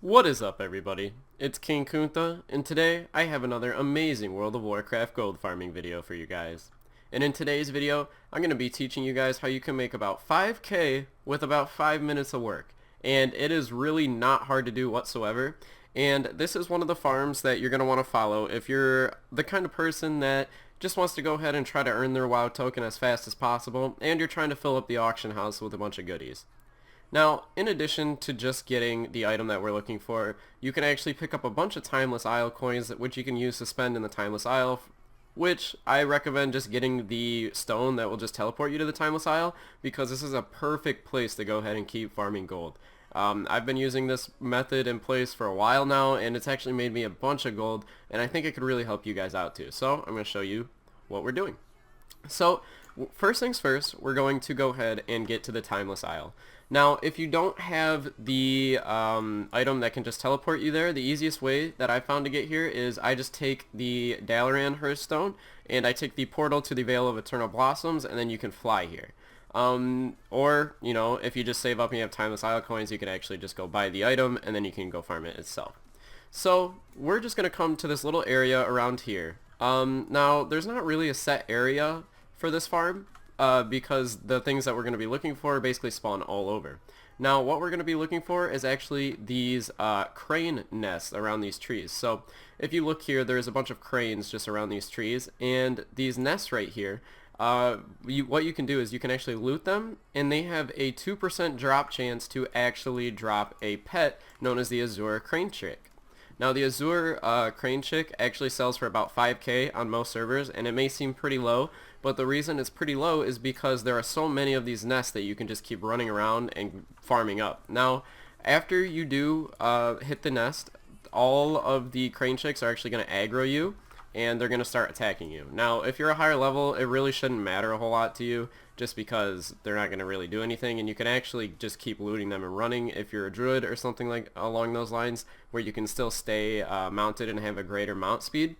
What is up, everybody? It's King Kuntha, and today I have another amazing World of Warcraft gold farming video for you guys. And in today's video, I'm going to be teaching you guys how you can make about 5k with about 5 minutes of work. And it is really not hard to do whatsoever. And this is one of the farms that you're going to want to follow if you're the kind of person that just wants to go ahead and try to earn their WoW token as fast as possible, and you're trying to fill up the auction house with a bunch of goodies. Now, in addition to just getting the item that we're looking for, you can actually pick up a bunch of Timeless Isle coins which you can use to spend in the Timeless Isle, which I recommend just getting the stone that will just teleport you to the Timeless Isle, because this is a perfect place to go ahead and keep farming gold. I've been using this method in place for a while now, and it's actually made me a bunch of gold, and I think it could really help you guys out too. So I'm going to show you what we're doing. So first things first, we're going to go ahead and get to the Timeless Isle. Now, if you don't have the item that can just teleport you there, the easiest way that I found to get here is I just take the Dalaran Hearthstone, and I take the portal to the Vale of Eternal Blossoms, and then you can fly here. Or, you know, if you just save up and you have Timeless Isle coins, you can actually just go buy the item, and then you can go farm it itself. So, we're just going to come to this little area around here. Now, there's not really a set area for this farm, because the things that we're going to be looking for basically spawn all over. Now, what we're going to be looking for is actually these crane nests around these trees. So, if you look here, there's a bunch of cranes just around these trees, and these nests right here, what you can do is you can actually loot them, and they have a 2% drop chance to actually drop a pet known as the Azure Crane Chick. Now, the Azure Crane Chick actually sells for about 5k on most servers, and it may seem pretty low, but the reason it's pretty low is because there are so many of these nests that you can just keep running around and farming up. Now, after you do hit the nest, all of the Crane Chicks are actually going to aggro you, and they're going to start attacking you. Now, if you're a higher level, it really shouldn't matter a whole lot to you, just because they're not going to really do anything, and you can actually just keep looting them and running if you're a druid or something like along those lines, where you can still stay mounted and have a greater mount speed,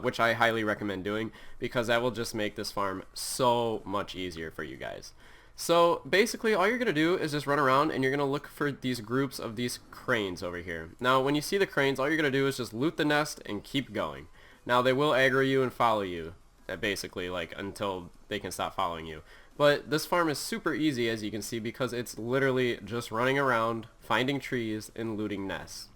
which I highly recommend doing, because that will just make this farm so much easier for you guys. So basically all you're going to do is just run around, and you're going to look for these groups of these cranes over here. Now, when you see the cranes, all you're going to do is just loot the nest and keep going. Now, they will aggro you and follow you, basically, like, until they can stop following you. But this farm is super easy, as you can see, because it's literally just running around, finding trees, and looting nests.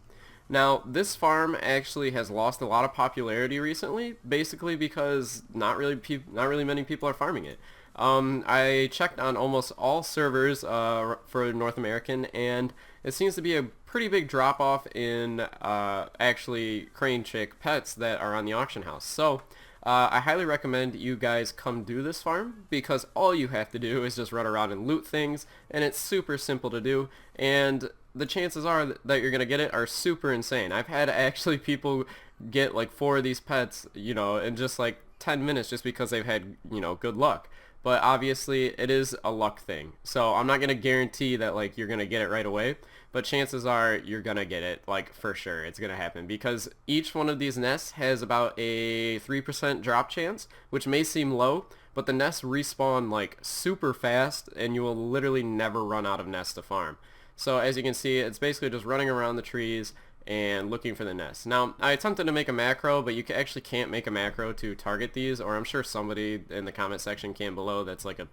Now, this farm actually has lost a lot of popularity recently, basically because not really many people are farming it. I checked on almost all servers for North American, and it seems to be a pretty big drop-off in actually Crane Chick pets that are on the auction house. So, I highly recommend you guys come do this farm, because all you have to do is just run around and loot things, and it's super simple to do, and the chances are that you're going to get it are super insane. I've had actually people get like 4 of these pets, you know, in just like 10 minutes just because they've had, you know, good luck. But obviously it is a luck thing. So I'm not going to guarantee that like you're going to get it right away, but chances are you're going to get it, like, for sure. It's going to happen, because each one of these nests has about a 3% drop chance, which may seem low, but the nests respawn like super fast, and you will literally never run out of nests to farm. So as you can see, it's basically just running around the trees and looking for the nests. Now, I attempted to make a macro, but you actually can't make a macro to target these, or I'm sure somebody in the comment section can below that's like a,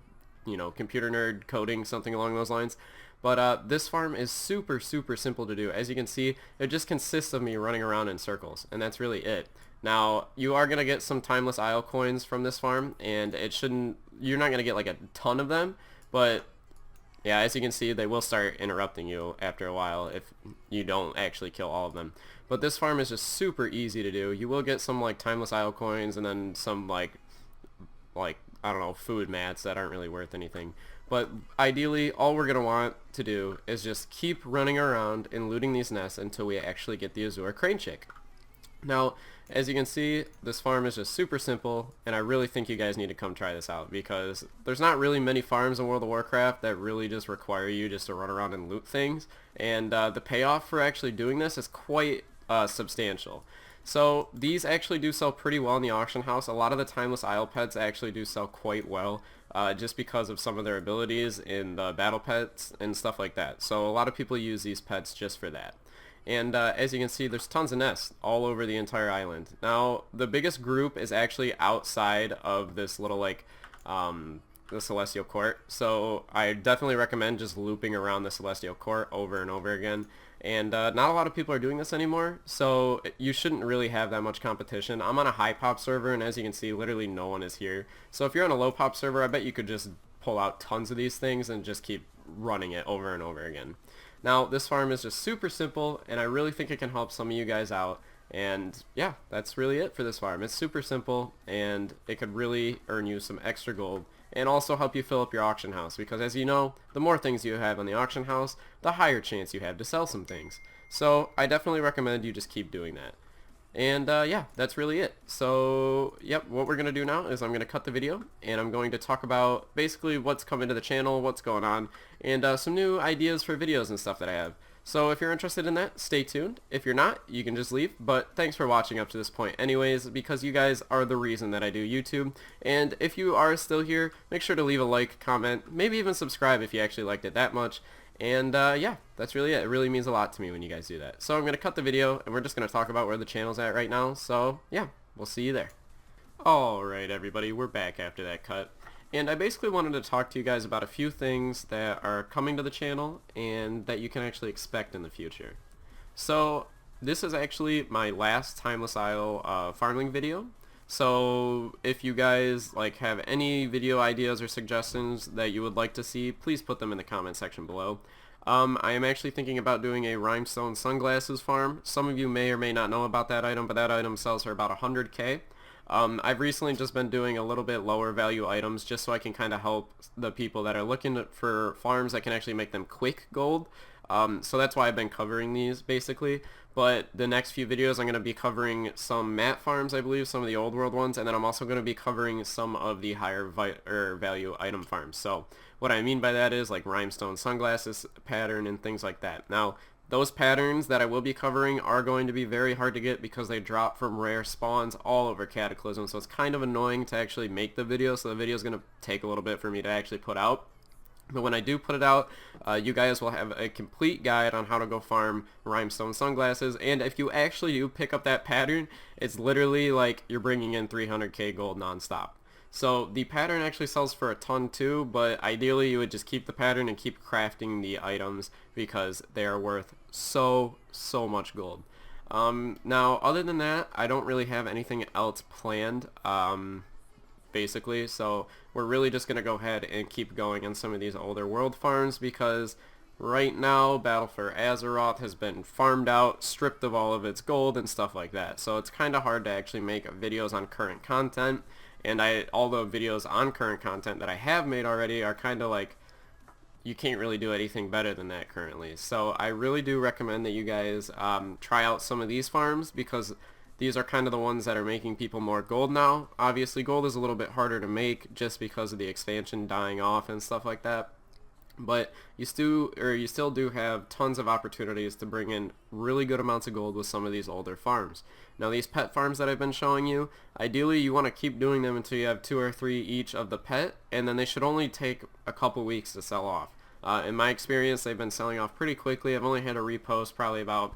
you know, computer nerd coding, something along those lines. But this farm is super simple to do. As you can see, it just consists of me running around in circles, and that's really it. Now, you are going to get some Timeless Isle coins from this farm, and you're not going to get like a ton of them, but yeah, as you can see, they will start interrupting you after a while if you don't actually kill all of them. But this farm is just super easy to do. You will get some like Timeless Isle coins, and then some like I don't know, food mats that aren't really worth anything. But ideally, all we're going to want to do is just keep running around and looting these nests until we actually get the Azure Crane Chick. Now, as you can see, this farm is just super simple, and I really think you guys need to come try this out, because there's not really many farms in World of Warcraft that really just require you just to run around and loot things, and the payoff for actually doing this is quite substantial. So these actually do sell pretty well in the auction house. A lot of the Timeless Isle pets actually do sell quite well. just because of some of their abilities in the battle pets and stuff like that. So a lot of people use these pets just for that. And as you can see, there's tons of nests all over the entire island. Now, the biggest group is actually outside of this little, like, the Celestial Court. So I definitely recommend just looping around the Celestial Court over and over again. And not a lot of people are doing this anymore, so you shouldn't really have that much competition. I'm on a high pop server, and as you can see, literally no one is here. So if you're on a low pop server, I bet you could just pull out tons of these things and just keep running it over and over again. Now, this farm is just super simple, and I really think it can help some of you guys out. And yeah, that's really it for this farm. It's super simple, and it could really earn you some extra gold and also help you fill up your auction house, because as you know, the more things you have on the auction house, the higher chance you have to sell some things. So I definitely recommend you just keep doing that. And yeah, that's really it. So yep, what we're going to do now is I'm going to cut the video, and I'm going to talk about basically what's coming to the channel, what's going on, and some new ideas for videos and stuff that I have. So if you're interested in that, stay tuned. If you're not, you can just leave, but thanks for watching up to this point anyways, because you guys are the reason that I do YouTube. And if you are still here, make sure to leave a like, comment, maybe even subscribe if you actually liked it that much. And yeah, that's really it. It really means a lot to me when you guys do that. So I'm going to cut the video, and we're just going to talk about where the channel's at right now. So yeah, we'll see you there. Alright everybody, we're back after that cut. And I basically wanted to talk to you guys about a few things that are coming to the channel and that you can actually expect in the future. So this is actually my last Timeless Isle farming video. So if you guys like have any video ideas or suggestions that you would like to see, please put them in the comment section below. I am actually thinking about doing a rhinestone sunglasses farm. Some of you may or may not know about that item, but that item sells for about 100k. I've recently just been doing a little bit lower value items just so I can kind of help the people that are looking for farms that can actually make them quick gold. So that's why I've been covering these basically. But the next few videos I'm going to be covering some mat farms, I believe, some of the old world ones, and then I'm also going to be covering some of the higher value item farms. So what I mean by that is like rhinestone sunglasses pattern and things like that. Now, those patterns that I will be covering are going to be very hard to get because they drop from rare spawns all over Cataclysm, so it's kind of annoying to actually make the video, so the video is going to take a little bit for me to actually put out. But when I do put it out, you guys will have a complete guide on how to go farm rhinestone sunglasses, and if you actually do pick up that pattern, it's literally like you're bringing in 300k gold non-stop. So the pattern actually sells for a ton too, but ideally you would just keep the pattern and keep crafting the items because they are worth so much gold. Now other than that, I don't really have anything else planned basically, so we're really just going to go ahead and keep going on some of these older world farms because right now Battle for Azeroth has been farmed out, stripped of all of its gold and stuff like that, so it's kind of hard to actually make videos on current content. And all the videos on current content that I have made already are kind of like, you can't really do anything better than that currently. So I really do recommend that you guys try out some of these farms because these are kind of the ones that are making people more gold now. Obviously gold is a little bit harder to make just because of the expansion dying off and stuff like that. But you still do have tons of opportunities to bring in really good amounts of gold with some of these older farms. Now these pet farms that I've been showing you, ideally you want to keep doing them until you have 2 or 3 each of the pet, and then they should only take a couple weeks to sell off. In my experience, they've been selling off pretty quickly. I've only had to repost probably about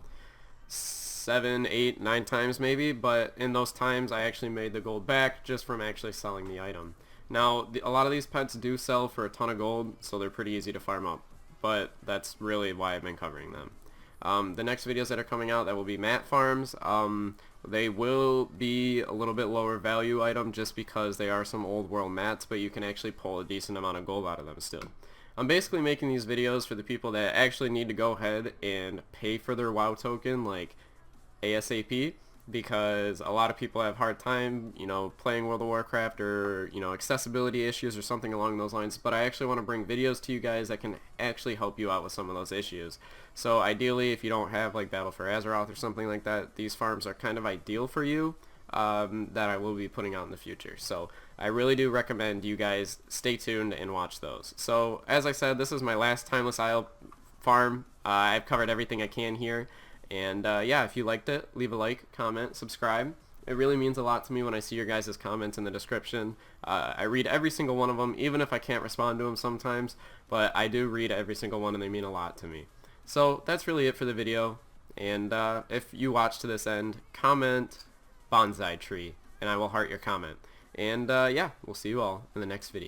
7, 8, 9 times maybe, but in those times I actually made the gold back just from actually selling the item. Now, a lot of these pets do sell for a ton of gold, so they're pretty easy to farm up, but that's really why I've been covering them. The next videos that are coming out, that will be mat farms. They will be a little bit lower value item just because they are some old world mats, but you can actually pull a decent amount of gold out of them still. I'm basically making these videos for the people that actually need to go ahead and pay for their WoW token like ASAP, because a lot of people have hard time, you know, playing World of Warcraft, or, you know, accessibility issues or something along those lines. But I actually want to bring videos to you guys that can actually help you out with some of those issues. So ideally, if you don't have like Battle for Azeroth or something like that, these farms are kind of ideal for you, that I will be putting out in the future. So I really do recommend you guys stay tuned and watch those. So as I said, this is my last Timeless Isle farm. I've covered everything I can here. And yeah, if you liked it, leave a like, comment, subscribe, It really means a lot to me when I see your guys' comments in the description. I read every single one of them, even if I can't respond to them sometimes, but I do read every single one and they mean a lot to me. So that's really it for the video, and if you watch to this end, comment bonsai tree, and I will heart your comment. And yeah, we'll see you all in the next video.